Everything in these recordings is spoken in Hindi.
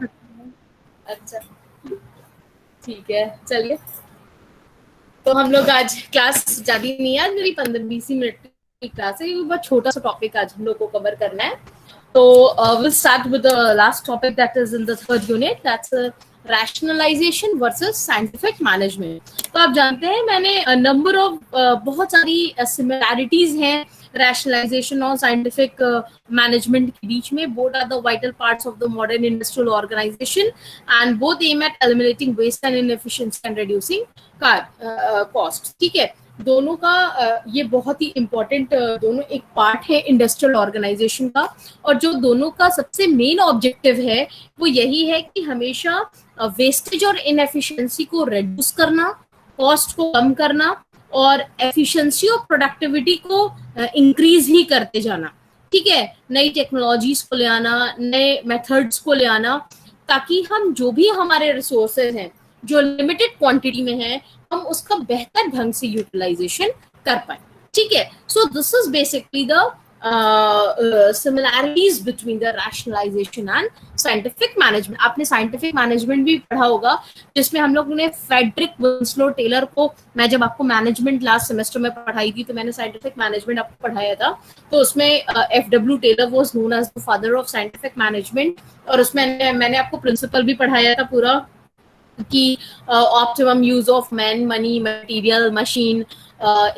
अच्छा ठीक है, चलिए। तो हम लोग आज क्लास ज्यादा नहीं है, आज मेरी 15-20 मिनट की क्लास है, ये बहुत छोटा सा टॉपिक आज हम लोग को कवर करना है। तो we'll start with the last topic that is in the third unit, that's rationalization versus scientific management। तो आप जानते हैं मैंने नंबर ऑफ बहुत सारी सिमिलैरिटीज हैं rationalization और scientific management के बीच में। both are the vital parts of the modern industrial organization and both aim at eliminating waste and inefficiency and reducing cost। ठीक है, दोनों का ये बहुत ही इम्पोर्टेंट दोनों एक पार्ट है इंडस्ट्रियल ऑर्गेनाइजेशन का, और जो दोनों का सबसे मेन ऑब्जेक्टिव है वो यही है कि हमेशा वेस्टेज और इनएफिशिएंसी को रिड्यूस करना, कॉस्ट को कम करना और एफिशिएंसी और प्रोडक्टिविटी को इंक्रीज ही करते जाना। ठीक है, नई टेक्नोलॉजीज को ले आना, नए मेथड्स को ले आना, ताकि हम जो भी हमारे रिसोर्सेज हैं जो लिमिटेड क्वांटिटी में है हम उसका बेहतर ढंग से यूटिलाइजेशन कर पाए। ठीक है, so this is basically the similarities between the rationalisation and scientific management. आपने साइंटिफिक मैनेजमेंट भी पढ़ा होगा, जिसमें हम लोग ने फ्रेडरिक विंस्लो टेलर को, मैं जब आपको मैनेजमेंट लास्ट सेमेस्टर में पढ़ाई थी तो मैंने साइंटिफिक मैनेजमेंट आपको पढ़ाया था, तो उसमें F W. Taylor was known as the father of scientific management, और उसमें मैंने आपको प्रिंसिपल भी पढ़ाया था पूरा कि optimum use of man, money, material, machine,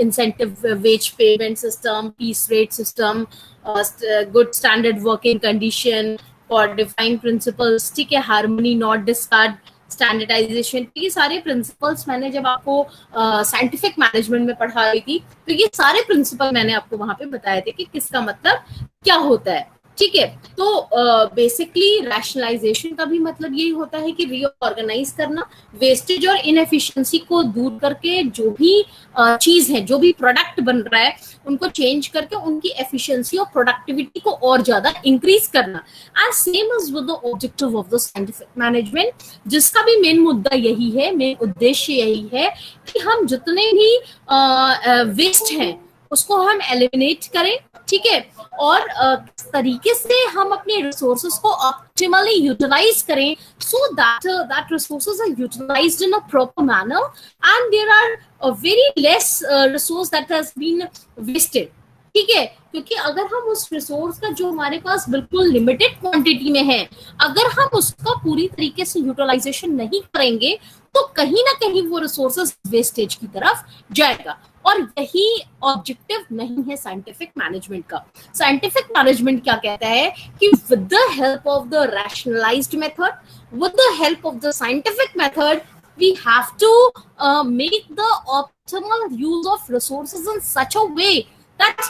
incentive wage payment system, piece rate system, good standard working condition for defined principles. ठीक है, हार्मनी, नॉट डिस्कार्ड, स्टैंडर्डाइजेशन, ये सारे प्रिंसिपल्स मैंने जब आपको साइंटिफिक मैनेजमेंट में पढ़ा रही थी तो ये सारे प्रिंसिपल मैंने आपको वहां पे बताए थे कि किसका मतलब क्या होता है। ठीक है, तो बेसिकली रैशनलाइजेशन का भी मतलब यही होता है कि रीऑर्गेनाइज करना, वेस्टेज और इनएफिशिएंसी को दूर करके जो भी चीज है, जो भी प्रोडक्ट बन रहा है उनको चेंज करके उनकी एफिशिएंसी और प्रोडक्टिविटी को और ज्यादा इंक्रीज करना। And same is with the objective of the scientific management, जिसका भी मेन मुद्दा यही है, मेन उद्देश्य यही है कि हम जितने भी वेस्ट हैं उसको हम एलिमिनेट करें। ठीक है, और किस तरीके से हम अपने रिसोर्सेज को ऑप्टिमली यूटिलाइज करें so that resources are utilized in a proper manner and there are a very less resource that has been wasted। ठीक है, क्योंकि अगर हम उस रिसोर्स का जो हमारे पास बिल्कुल लिमिटेड क्वांटिटी में है, अगर हम उसका पूरी तरीके से यूटिलाइजेशन नहीं करेंगे तो कहीं ना कहीं वो रिसोर्सेज वेस्टेज की तरफ जाएगा, और यही ऑब्जेक्टिव नहीं है साइंटिफिक मैनेजमेंट का। साइंटिफिक मैनेजमेंट क्या कहता है कि with the help of the rationalised method, with the help of the scientific method, we have to make the optimal use of resources in such a way that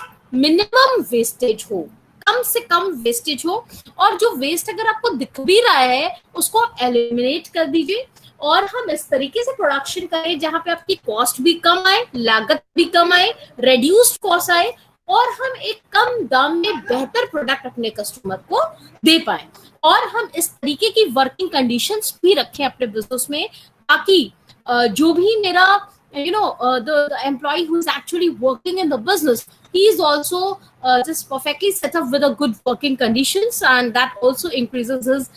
minimum wastage हो, कम से कम वेस्टेज हो, और जो वेस्ट अगर आपको दिख भी रहा है उसको आप एलिमिनेट कर दीजिए, और हम इस तरीके से प्रोडक्शन करें जहां पे आपकी कॉस्ट भी कम आए, लागत भी कम आए, रेड्यूस्ड कॉस्ट आए, और हम एक कम दाम में बेहतर प्रोडक्ट अपने कस्टमर को दे पाए, और हम इस तरीके की वर्किंग कंडीशंस भी रखें अपने बिजनेस में, ताकि जो भी मेरा the employee who is actually working in the business, he is also just perfectly set up with a good working conditions, and that also increases his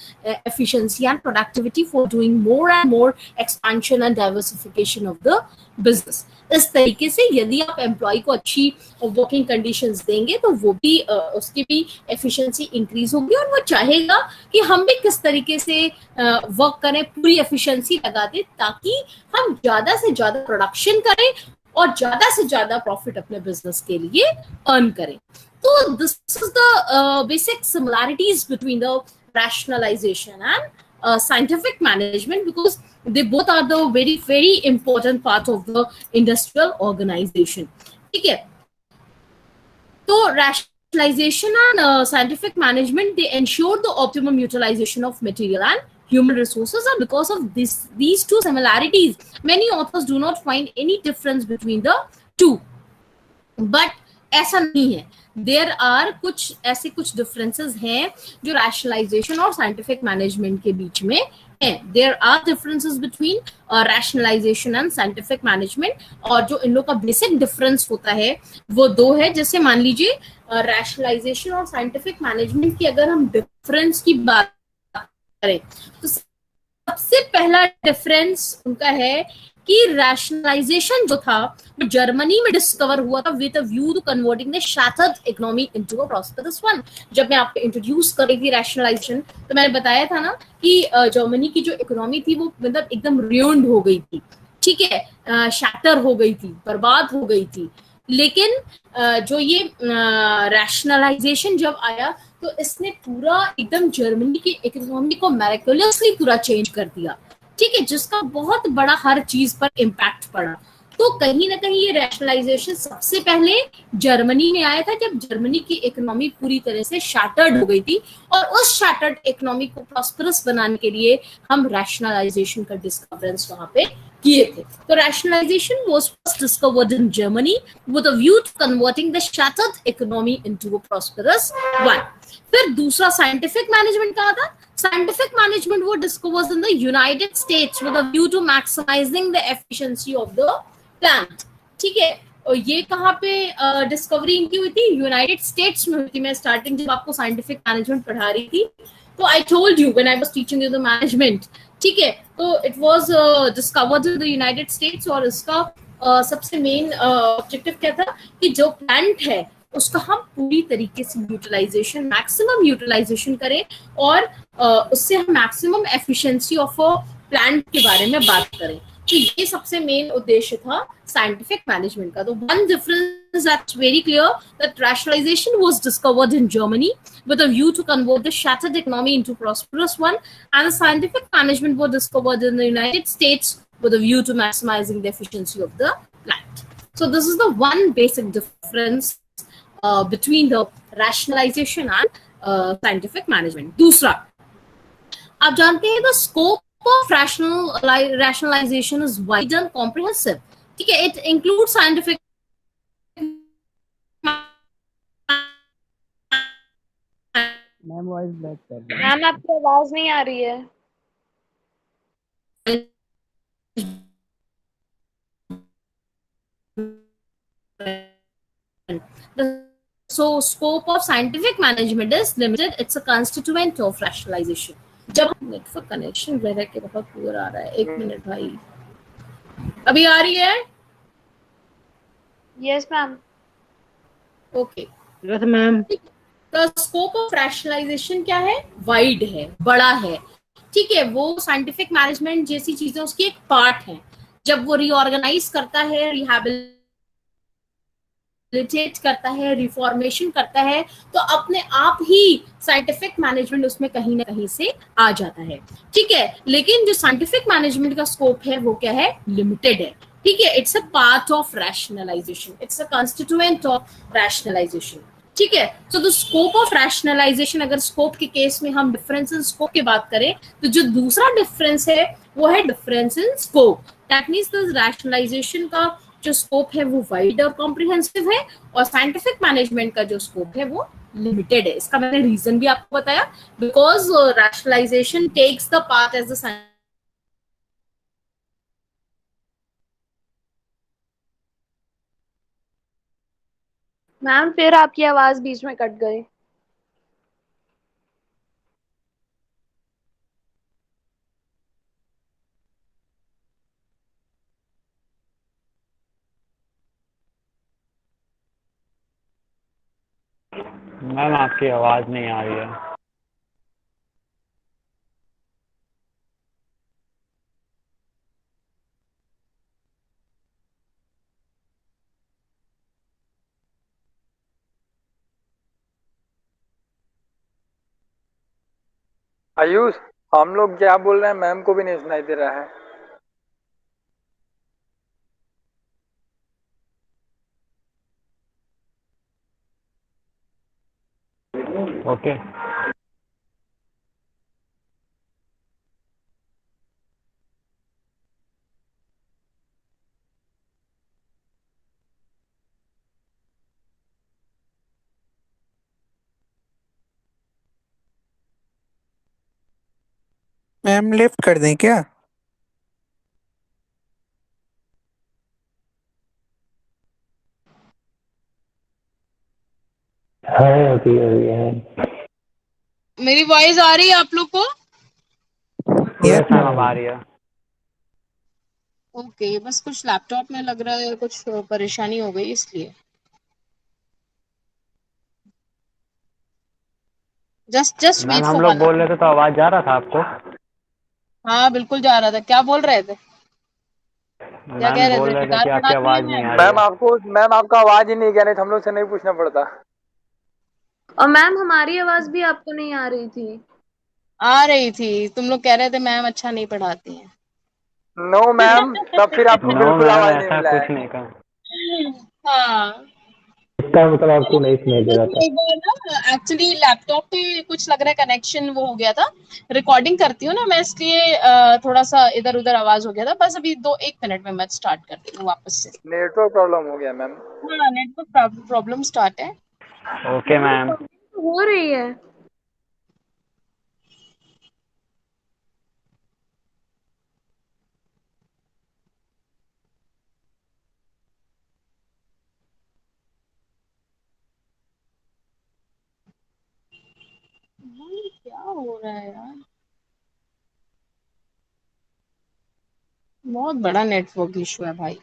efficiency and productivity for doing more and more expansion and diversification of the business। इस तरीके से यदि आप एम्प्लॉय को अच्छी वर्किंग कंडीशंस देंगे तो वो भी उसकी भी एफिशिएंसी इंक्रीज होगी, और वो चाहेगा कि हम भी किस तरीके से वर्क करें, पूरी एफिशिएंसी लगा दें, ताकि हम ज्यादा से ज्यादा प्रोडक्शन करें और ज्यादा से ज्यादा प्रॉफिट अपने बिजनेस के लिए अर्न करें। तो this is the basic similarities between the rationalization and scientific management, because they both are the very important part of the industrial organization। ठीक है, तो rationalization and scientific management, they ensure the optimum utilization of material and human resources, and because of these two similarities, many authors do not find any difference between the two, but ऐसा नहीं है, देयर आर कुछ डिफरेंसेस हैं जो रैशनलाइजेशन और साइंटिफिक मैनेजमेंट के बीच में है। There are differences between rationalisation and scientific management, और जो इन लोग का बेसिक डिफरेंस होता है वो दो है। जैसे मान लीजिए रैशनलाइजेशन और साइंटिफिक मैनेजमेंट की अगर हम डिफरेंस की बात करें तो सबसे पहला डिफरेंस उनका है कि रैशनलाइजेशन जो था वो जर्मनी में डिस्कवर हुआ था with a view to converting the shattered economy into a prosperous one. जब मैं आपको इंट्रोड्यूस कर रही थी रैशनलाइजेशन तो मैंने बताया था ना कि जर्मनी की जो इकोनॉमी थी वो मतलब एकदम ruined हो गई थी, ठीक है, शैटर हो गई थी, बर्बाद हो गई थी। लेकिन जो ये रैशनलाइजेशन जब आया तो इसने पूरा एकदम जर्मनी की इकोनॉमी को मैरिकुलसली पूरा चेंज कर दिया, ठीक है, जिसका बहुत बड़ा हर चीज पर इम्पैक्ट पड़ा। तो कहीं ना कहीं ये रैशनलाइजेशन सबसे पहले जर्मनी में आया था जब जर्मनी की इकोनॉमी पूरी तरह से शैटर्ड हो गई थी, और उस शैटर्ड इकोनॉमी को प्रॉस्परस बनाने के लिए हम रैशनलाइजेशन का डिस्कवरेंस वहां पे किए थे। तो rationalisation was first discovered in Germany with a view to converting the shattered economy into a prosperous one. फिर दूसरा साइंटिफिक मैनेजमेंट कहा था। Scientific management was discovered in the United States with a view to maximizing the efficiency of the plant, ठीक है। और ये कहाँ पे डिस्कवरी इनकी हुई थी? यूनाइटेड स्टेट्स में हुई थी। मैं स्टार्टिंग जब आपको साइंटिफिक मैनेजमेंट पढ़ा रही थी तो आई told you when I was teaching you the management, ठीक है, तो it was discovered in the United states. और इसका सबसे मेन ऑब्जेक्टिव क्या था कि जो प्लांट है उसका हम पूरी तरीके से यूटिलाइजेशन, मैक्सिमम यूटिलाइजेशन करें और उससे हम maximum efficiency of a plant के बारे में बात करें। तो ये सबसे मेन उद्देश्य था साइंटिफिक मैनेजमेंट का। तो one difference that's very clear that rationalization was discovered in Germany with a view to convert the shattered economy into prosperous one, and the scientific management was discovered in the United States with a view to maximizing the efficiency of the plant. So this is the one basic difference between the rationalization and scientific management. दूसरा, आप जानते हैं the scope of rationalization is wide and comprehensive, ठीक है, it includes scientific ma'am voice break कर रही है। मैम आपकी आवाज नहीं आ रही है। So scope of scientific management is limited. It's a constituent of rationalization. जब नेटवर्क कनेक्शन रह के बहुत पुअर आ रहा है, एक मिनट भाई, अभी आ रही है? Yes ma'am. Okay, yes ma'am. तो स्कोप ऑफ रैशनलाइजेशन क्या है? वाइड है, बड़ा है, ठीक है। वो साइंटिफिक मैनेजमेंट जैसी चीजें उसकी एक पार्ट है। जब वो रीऑर्गेनाइज करता है, रिहैबिलिटेट करता है, रिफॉर्मेशन करता है, तो अपने आप ही साइंटिफिक मैनेजमेंट उसमें कहीं ना कहीं से आ जाता है, ठीक है। लेकिन जो साइंटिफिक मैनेजमेंट का स्कोप है वो क्या है? लिमिटेड है, ठीक है। It's a part of rationalisation, it's a constituent of rationalisation, ठीक है। So the scope of rationalisation, अगर स्कोप के केस में हम डिफरेंस इन स्कोप की बात करें तो जो दूसरा डिफरेंस है वो है difference in scope. That means the rationalisation का जो स्कोप है वो वाइड और कॉम्प्रिहेंसिव है, और साइंटिफिक मैनेजमेंट का जो स्कोप है वो लिमिटेड है। इसका मैंने रीजन भी आपको बताया, because rationalisation takes the part as the ma'am फिर आपकी आवाज बीच में कट गई। मैम आपकी आवाज नहीं आ रही है। आयुष, हम लोग क्या बोल रहे हैं मैम को भी नहीं सुनाई दे रहा है। ओके। मैम लिफ्ट कर दें क्या? है अभी है। मेरी वॉइस आ रही है आप लोग को? यस मैम अब आ रही है। ओके, बस कुछ लैपटॉप में लग रहा है कुछ परेशानी हो गई इसलिए। जस्ट मैम वेट हम फॉर लोग 1 बोल रहे मिनट। थे तो आवाज जा रहा था आपको? हाँ बिल्कुल जा रहा था। क्या बोल रहे थे? क्या कह मैम रहे बोल थे? रहे थे बेकार कि आपकी पढ़ाती है आवाज नहीं मैम? आ रही है। मैम आपका आवाज ही नहीं कह रहे थे, हम लोग से नहीं पूछना पड़ता। और मैम हमारी आवाज भी आपको नहीं आ रही थी। आ रही थी, तुम लोग कह रहे थे मैम अच्छा नहीं पढ़ाती हैं। नो मैम, तब फिर आपको नो बिल्कुल मैम आवाज नहीं ऐसा मिला कुछ है। नहीं कहा। हाँ, इसका मतलब आपको नहीं सुनाई दे रहा था? एक बार ना एक्चुअली लैपटॉप पे कुछ लग रहा है कनेक्शन वो हो गया था। रिकॉर्डिंग करती हूँ ना मैं, इसलिए थोड़ा सा इधर उधर आवाज हो गया था। बस अभी 1 मिनट में मैं स्टार्ट करती हूँ वापस से। नेटवर्क प्रॉब्लम हो गया मैम। हाँ, नेटवर्क प्रॉब्लम स्टार्ट है। Okay ma'am. हो रही है। क्या हो रहा है यार, बहुत बड़ा नेटवर्क इशू है भाई।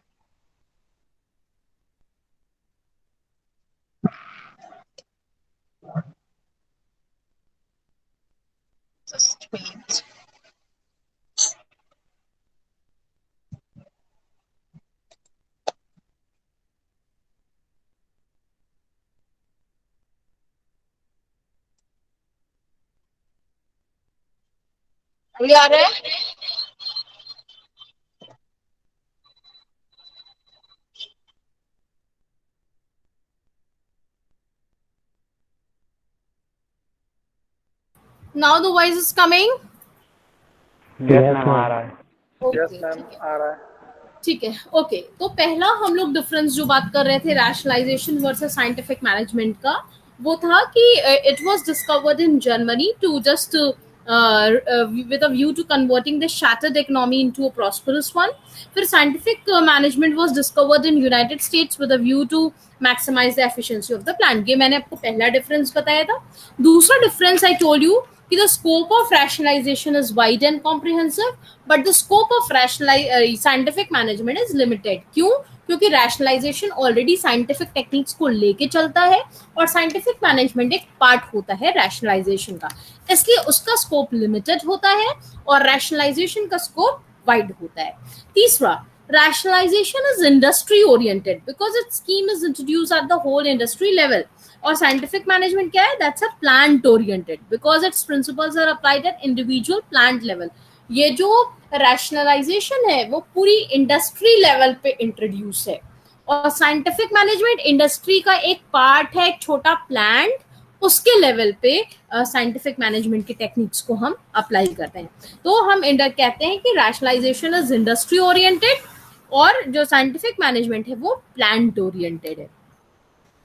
Just wait. अभी आ रहा है? Now the voice is coming. Yes ma'am आ रहा है। यस ओके मैम ठीक है। आ रहा है। ठीक है, ओके। तो पहला हम लोग डिफरेंस जो बात कर रहे थे रैशनलाइजेशन वर्सेस साइंटिफिक मैनेजमेंट का, वो था कि it was discovered in Germany to just with a view to converting the shattered economy into a prosperous one. फिर scientific management was discovered in United States with a view to maximize the efficiency of the plant. ये मैंने आपको पहला डिफरेंस बताया था। दूसरा डिफरेंस आई टोल्ड यू कि the scope of rationalization is wide and comprehensive, but the scope of scientific management is limited. क्यों? क्योंकि rationalization already scientific techniques को लेके चलता है और scientific management एक पार्ट होता है rationalization का, इसलिए उसका स्कोप लिमिटेड होता है और rationalization का स्कोप वाइड होता है। तीसरा, rationalization is industry oriented because its scheme is introduced at the whole industry level. और साइंटिफिक मैनेजमेंट क्या है? That's a plant oriented because its principles are applied at individual plant level. ये जो रैशनलाइजेशन है वो पूरी इंडस्ट्री लेवल पे इंट्रोड्यूस है और साइंटिफिक मैनेजमेंट इंडस्ट्री का एक पार्ट है, एक छोटा प्लांट, उसके लेवल पे साइंटिफिक मैनेजमेंट की टेक्निक्स को हम अप्लाई करते हैं। तो हम कहते हैं कि रैशनलाइजेशन इज इंडस्ट्री ओरिएंटेड और जो साइंटिफिक मैनेजमेंट है वो प्लांट ओरिएंटेड है।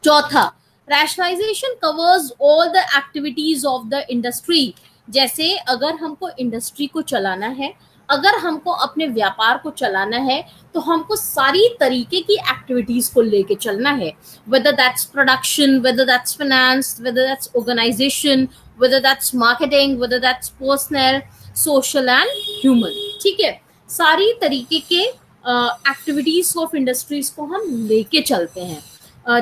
चौथा, rationalisation covers all the activities of the industry. जैसे अगर हमको इंडस्ट्री को चलाना है, अगर हमको अपने व्यापार को चलाना है, तो हमको सारी तरीके की एक्टिविटीज को लेके चलना है, whether that's production, whether that's finance, whether that's organization, whether that's marketing, whether that's personnel, social and human। ठीक है, सारी तरीके के एक्टिविटीज ऑफ इंडस्ट्रीज को हम लेके चलते हैं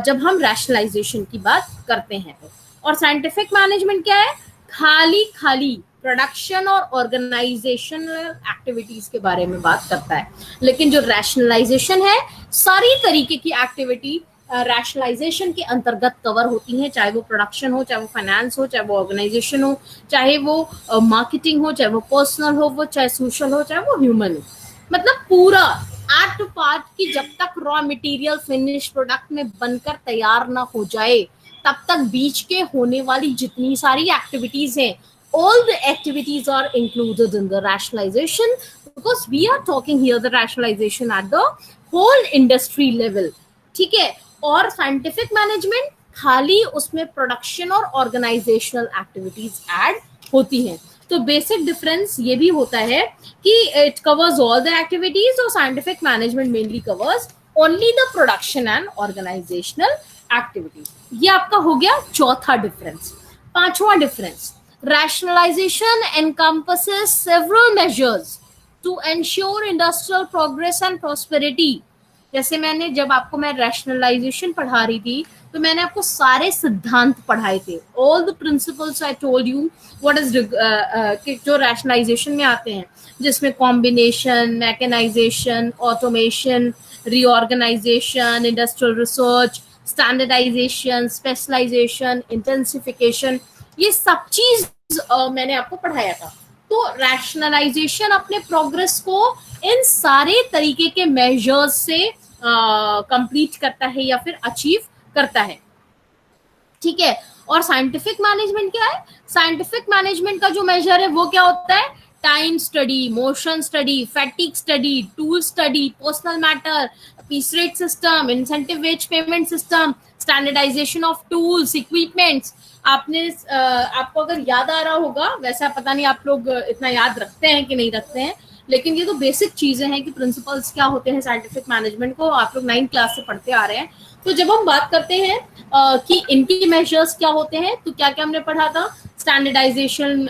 जब हम रैशनलाइजेशन की बात करते हैं। और साइंटिफिक मैनेजमेंट क्या है? खाली प्रोडक्शन और ऑर्गेनाइजेशनल एक्टिविटीज के बारे में बात करता है, लेकिन जो रैशनलाइजेशन है सारी तरीके की एक्टिविटी रैशनलाइजेशन के अंतर्गत कवर होती हैं, चाहे वो प्रोडक्शन हो, चाहे वो फाइनेंस हो, चाहे वो ऑर्गेनाइजेशन हो, चाहे वो मार्केटिंग हो, चाहे वो पर्सनल हो, वो चाहे सोशल हो, चाहे वो ह्यूमन हो। मतलब पूरा एट पार्ट की जब तक रॉ मटेरियल फिनिश प्रोडक्ट में बनकर तैयार ना हो जाए तब तक बीच के होने वाली जितनी सारी एक्टिविटीज हैं, all the activities are included in the rationalization because we are talking here the rationalization at the whole industry level। ठीक है, और साइंटिफिक मैनेजमेंट खाली उसमें प्रोडक्शन और ऑर्गेनाइजेशनल एक्टिविटीज ऐड होती हैं। तो बेसिक डिफरेंस ये भी होता है कि it covers all the activities और scientific management mainly covers only the production and organisational activities. ये आपका हो गया चौथा डिफरेंस। पांचवा difference, Rationalization encompasses several measures to ensure industrial progress and prosperity. जैसे मैंने जब आपको मैं रैशनलाइजेशन पढ़ा रही थी तो मैंने आपको सारे सिद्धांत पढ़ाए थे, all the principles I told you what is जो रैशनलाइजेशन में आते हैं, जिसमें combination, mechanisation, automation, reorganisation, industrial research, standardisation, specialisation, intensification, ये सब चीज मैंने आपको पढ़ाया था। तो रैशनलाइजेशन अपने प्रोग्रेस को इन सारे तरीके के मेजर्स से कंप्लीट करता है या फिर अचीव करता है, ठीक है। और साइंटिफिक मैनेजमेंट क्या है? साइंटिफिक मैनेजमेंट का जो मेजर है वो क्या होता है? Time study, motion study, fatigue study, tool study, personal matter, piece rate system, incentive wage payment system, standardisation of tools, equipments. आपको अगर याद आ रहा होगा, वैसा पता नहीं आप लोग इतना याद रखते हैं कि नहीं रखते हैं, लेकिन ये तो बेसिक चीजें हैं कि प्रिंसिपल्स क्या होते हैं साइंटिफिक मैनेजमेंट को आप लोग 9th क्लास से पढ़ते आ रहे हैं। तो जब हम बात करते हैं कि इनकी मेजर्स क्या होते हैं, तो क्या क्या हमने पढ़ा था? Standardisation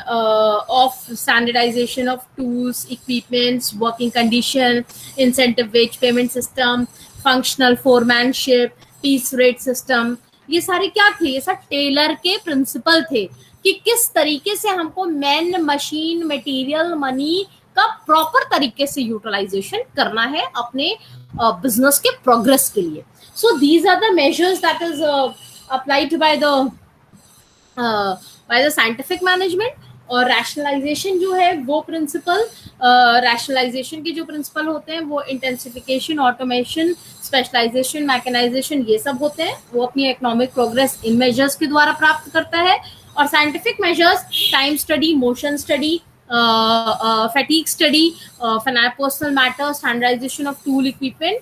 of tools, equipments, working condition, incentive wage payment system, functional foremanship, piece rate system, ये सारे क्या थे? ये सब टेलर के प्रिंसिपल थे कि किस तरीके से हमको मैन, मशीन, मटेरियल, मनी का प्रॉपर तरीके से यूटिलाइजेशन करना है अपने बिजनेस के प्रोग्रेस के लिए। So these are the measures that is applied by the scientific management. और रैशनलाइजेशन जो है वो प्रिंसिपल, रैशनलाइजेशन के जो प्रिंसिपल होते हैं वो इंटेंसिफिकेशन, ऑटोमेशन, स्पेशलाइजेशन, मैकेनाइजेशन, ये सब होते हैं। वो अपनी इकोनॉमिक प्रोग्रेस इन मेजर्स के द्वारा प्राप्त करता है। और scientific measures time study, motion study, fatigue study, personal matter, standardisation of tool, equipment,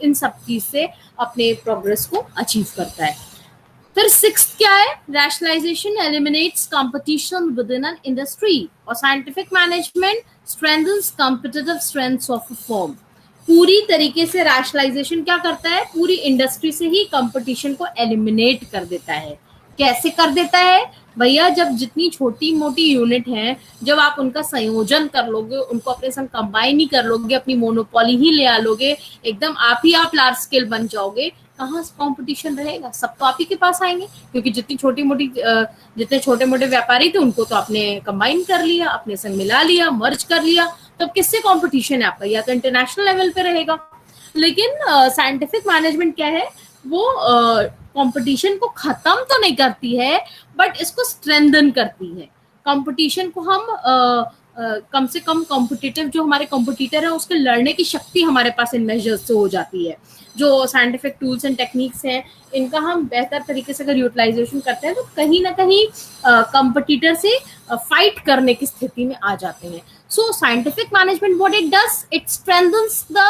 इन सब चीज से अपने प्रोग्रेस को अचीव करता है। फिर 6th क्या है? Rationalisation eliminates competition within an industry. और scientific management strengthens competitive strengths of a firm. पूरी तरीके से रैशनलाइजेशन क्या करता है? पूरी इंडस्ट्री से ही कंपटीशन को एलिमिनेट कर देता है। कैसे कर देता है भैया? जब जितनी छोटी मोटी यूनिट हैं, जब आप उनका संयोजन कर लोगे, उनको अपने संग कंबाइन ही कर लोगे, अपनी मोनोपोली ही ले आ लोगे, एकदम आप लार्ज स्केल बन जाओगे, कहाँ से कंपटीशन रहेगा? सब तो आप ही के पास आएंगे, क्योंकि जितने छोटे मोटे व्यापारी थे उनको तो आपने कंबाइन कर लिया, अपने संग मिला लिया, मर्ज कर लिया, तो किससे कंपटीशन है आपका? या तो इंटरनेशनल लेवल पे रहेगा। लेकिन साइंटिफिक मैनेजमेंट क्या है? वो कंपटीशन को खत्म तो नहीं करती है, बट इसको स्ट्रेंथन करती है। कंपटीशन को हम कम से कम कॉम्पिटिटिव जो हमारे कॉम्पिटिटर है उसके लड़ने की शक्ति हमारे पास इन मेजर्स से हो जाती है। जो साइंटिफिक टूल्स एंड टेक्निक्स हैं, इनका हम बेहतर तरीके से अगर यूटिलाइजेशन करते हैं तो कहीं ना कहीं कॉम्पिटिटर से फाइट करने की स्थिति में आ जाते हैं। सो scientific management what it does, it strengthens the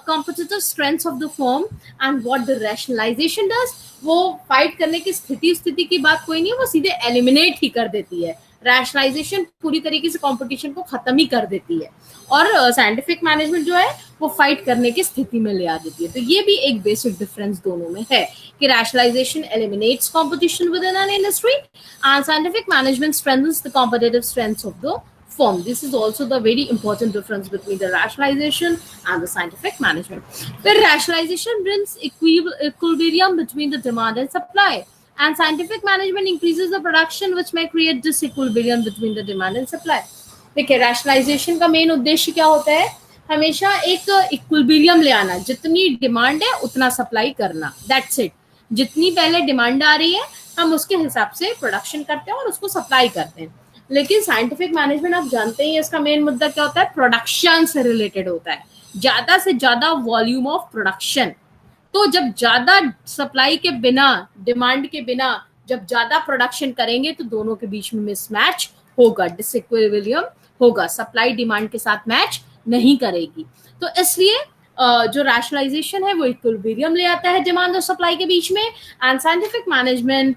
competitive strengths of the firm, and what the rationalization does, वो फाइट करने की स्थिति की बात कोई नहीं है, वो सीधे एलिमिनेट ही कर देती है। रैशनलाइजेशन पूरी तरीके से कंपटीशन को खत्म ही कर देती है, और साइंटिफिक मैनेजमेंट जो है वो फाइट करने की स्थिति में ले आ देती है। तो ये भी एक बेसिक डिफरेंस दोनों में है कि rationalisation eliminates competition within an industry and scientific management strengthens the competitive strengths of the firm. This is also the very important difference between the rationalization and the scientific management. The rationalization brings equilibrium between the demand and supply, and scientific management increases the production, which may create disequilibrium between the demand and supply. देखिए, rationalization का मेन उद्देश्य क्या होता है? हमेशा एक इक्विलिब्रियम ले आना, जितनी डिमांड है उतना सप्लाई करना, दैट्स इट। जितनी पहले डिमांड आ रही है हम उसके हिसाब से प्रोडक्शन करते हैं और उसको सप्लाई करते हैं। लेकिन साइंटिफिक मैनेजमेंट आप जानते हैं इसका मेन मुद्दा क्या होता है? प्रोडक्शन से रिलेटेड होता है, ज्यादा से ज्यादा वॉल्यूम ऑफ प्रोडक्शन। तो जब ज्यादा सप्लाई के बिना, डिमांड के बिना जब ज्यादा प्रोडक्शन करेंगे तो दोनों के बीच में मिसमैच होगा, डिसइक्विलिब्रियम होगा, सप्लाई डिमांड के साथ मैच नहीं करेगी। तो इसलिए जो रैशनलाइजेशन है वो इक्विलिब्रियम ले आता है डिमांड और सप्लाई के बीच में, and scientific management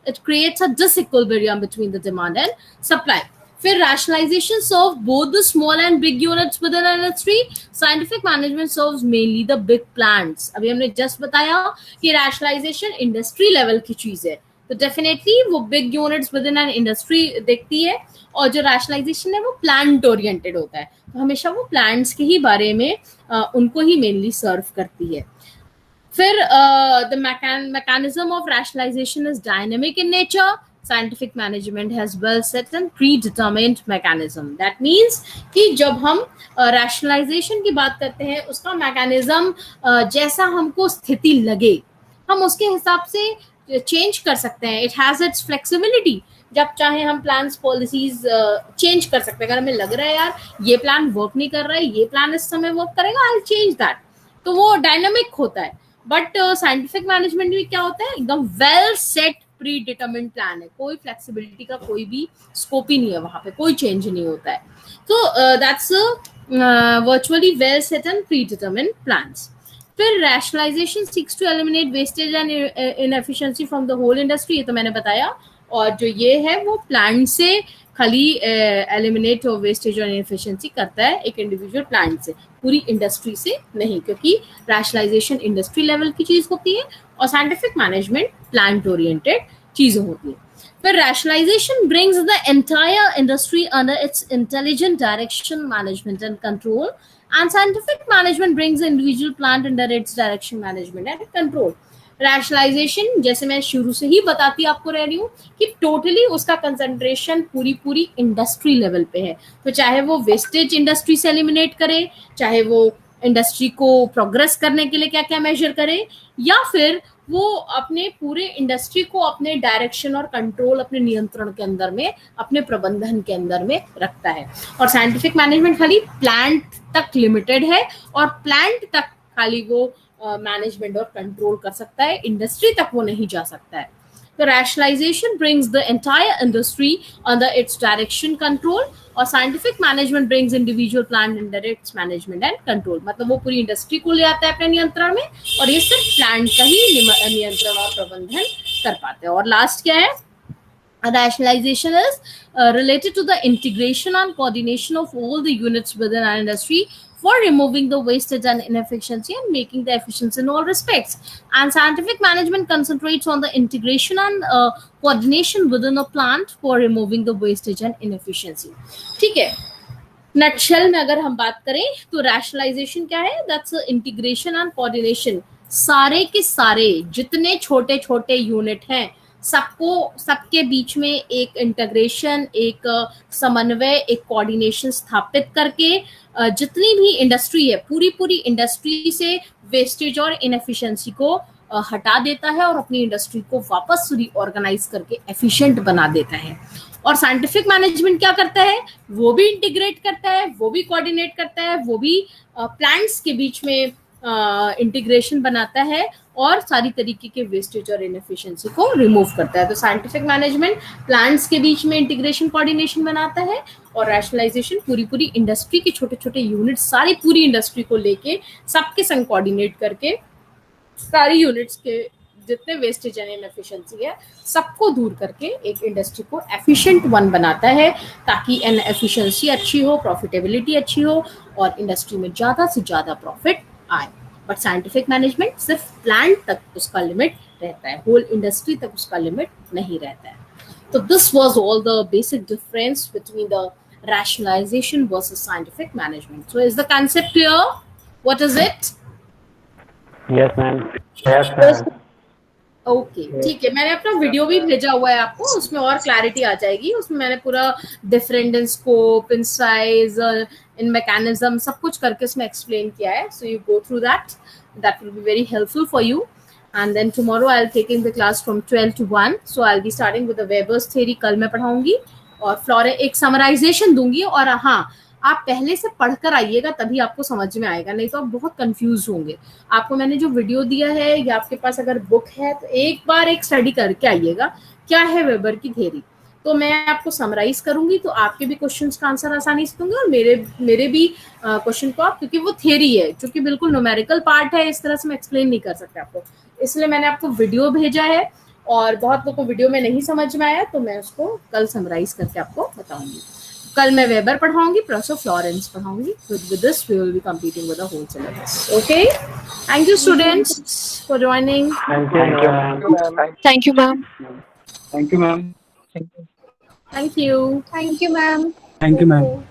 it creates a disequilibrium between the demand and supply. फिर rationalization serve both the small and big units within an industry. Scientific management serves mainly the big plants. अभी हमने just बताया कि rationalization industry level की चीज है, तो डेफिनेटली वो big units with in an industry देखती है, और जो रैशनलाइजेशन है वो प्लांट ओरिएंटेड होता है, तो हमेशा वो प्लांट्स के ही बारे में उनको ही मेनली सर्व करती है. फिर the mechanism of rationalization is dynamic in nature. Scientific management has well set and predetermined mechanism. That means कि जब हम rationalization की बात करते हैं, उसका mechanism जैसा हमको स्थिति लगे हम उसके हिसाब से चेंज कर सकते हैं. It has its flexibility. जब चाहे हम प्लान्स पॉलिसीज चेंज कर सकते हैं. अगर हमें लग रहा है यार ये प्लान वर्क नहीं कर रहा है, ये प्लान इस समय वर्क करेगा, आई विल चेंज दैट, तो वो डायनामिक होता है. बट साइंटिफिक मैनेजमेंट में क्या होता है, एकदम well set pre determined plan है, कोई फ्लेक्सिबिलिटी का कोई भी स्कोप ही नहीं है, वहां पे कोई चेंज नहीं होता है. तो that's virtually well set and predetermined plans. फिर rationalisation seeks to eliminate wastage and inefficiency from the whole industry, ये तो मैंने बताया. और जो ये है वो प्लांट से खाली एलिमिनेट और वेस्टेज और इनएफिशिएंसी करता है, एक इंडिविजुअल प्लांट से, पूरी इंडस्ट्री से नहीं, क्योंकि रैशनलाइजेशन इंडस्ट्री लेवल की चीज होती है और साइंटिफिक मैनेजमेंट प्लांट ओरिएंटेड चीजें होती है. But rationalization brings the entire industry under its intelligent direction, management and control, and scientific management brings the individual plant under its direction, management and control. Rationalization जैसे मैं शुरू से ही बताती आपको रह रही हूँ कि टोटली उसका कंसंट्रेशन पूरी इंडस्ट्री लेवल पे है. तो चाहे वो वेस्टेज इंडस्ट्री से एलिमिनेट करे, चाहे वो इंडस्ट्री को प्रोग्रेस करने के लिए क्या क्या मेजर करे, या फिर वो अपने पूरे इंडस्ट्री को अपने डायरेक्शन और कंट्रोल, अपने नियंत्रण के अंदर में, अपने प्रबंधन के अंदर में रखता है. और साइंटिफिक मैनेजमेंट खाली प्लांट तक लिमिटेड है, और प्लांट तक खाली वो मैनेजमेंट और कंट्रोल कर सकता है, इंडस्ट्री तक वो नहीं जा सकता है. तो rationalization brings the entire industry under its direction, control, और scientific management brings individual plant under its management and control. मतलब वो पूरी इंडस्ट्री को ले आता है अपने नियंत्रण में, और ये सिर्फ प्लांट का ही नियंत्रण और प्रबंधन कर पाते हैं. और लास्ट क्या है, rationalization is related to the integration and coordination of all the units within an industry for removing the wastage and inefficiency and making the efficiency in all respects. And scientific management concentrates on the integration and coordination within a plant for removing the wastage and inefficiency. ठीक है, नटशेल में अगर हम बात करें तो rationalization क्या है, that's integration and coordination. सारे के सारे जितने छोटे छोटे यूनिट हैं सबके बीच में एक इंटीग्रेशन, एक समन्वय, एक कोऑर्डिनेशन स्थापित करके जितनी भी इंडस्ट्री है पूरी इंडस्ट्री से वेस्टेज और इनएफिशिएंसी को हटा देता है और अपनी इंडस्ट्री को वापस रीऑर्गेनाइज करके एफिशिएंट बना देता है. और साइंटिफिक मैनेजमेंट क्या करता है, वो भी इंटीग्रेट करता है, वो भी कोऑर्डिनेट करता है, वो भी प्लांट्स के बीच में इंटीग्रेशन बनाता है और सारी तरीके के वेस्टेज और इनएफिशिएंसी को रिमूव करता है. तो साइंटिफिक मैनेजमेंट प्लांट्स के बीच में इंटीग्रेशन कोऑर्डिनेशन बनाता है, और रैशनलाइजेशन पूरी इंडस्ट्री के छोटे छोटे यूनिट, सारी पूरी इंडस्ट्री को लेके सबके संग कोऑर्डिनेट करके सारी यूनिट्स के जितने वेस्टेज एंड इनएफिशिएंसी है सबको दूर करके एक इंडस्ट्री को एफिशिएंट वन बनाता है, ताकि एफिशिएंसी अच्छी हो, प्रॉफिटेबिलिटी अच्छी हो और इंडस्ट्री में ज्यादा से ज्यादा प्रॉफिट आए. बट साइंटिफिक मैनेजमेंट सिर्फ प्लांट तक उसका लिमिट रहता है, होल इंडस्ट्री तक उसका लिमिट नहीं रहता है. तो this was all the basic difference between the rationalization versus scientific management. So is the concept clear? What is it? Yes, ma'am. Yes, ma'am. Okay, ठीक है, मैंने अपना वीडियो भी भेजा हुआ है आपको, उसमें और क्लैरिटी आ जाएगी. उसमें मैंने पूरा different in scope, in size, in mechanism सब कुछ करके उसमें एक्सप्लेन किया है. So you go through that will be very helpful for you. And then tomorrow I will taking the class from 12 to 1. So I will be starting with the Weber's theory, कल मैं पढ़ाऊंगी, और फ्लोरे एक समराइजेशन दूंगी. और हाँ, आप पहले से पढ़कर आइएगा तभी आपको समझ में आएगा, नहीं तो आप बहुत कंफ्यूज होंगे. आपको मैंने जो वीडियो दिया है या आपके पास अगर बुक है तो एक बार एक स्टडी करके आइएगा क्या है वेबर की थ्योरी. तो मैं आपको समराइज करूंगी तो आपके भी क्वेश्चंस का आंसर आसानी से दूंगी, और मेरे भी क्वेश्चन को आप, क्योंकि वो थ्योरी है जो कि बिल्कुल न्यूमेरिकल पार्ट है, इस तरह से मैं एक्सप्लेन नहीं कर सकता आपको, इसलिए मैंने आपको वीडियो भेजा है और बहुत लोगों को वीडियो में नहीं समझ में आया तो मैं उसको कल समराइज करके आपको बताऊंगी। कल मैं वेबर पढ़ाऊंगी प्लस फ्लोरेंस पढ़ाऊंगी। With this we will be completing with the whole syllabus. Okay, thank you students for joining. Thank you, ma'am. Thank you, ma'am. Thank you, ma'am. Thank you. Thank you, ma'am. Thank you, ma'am.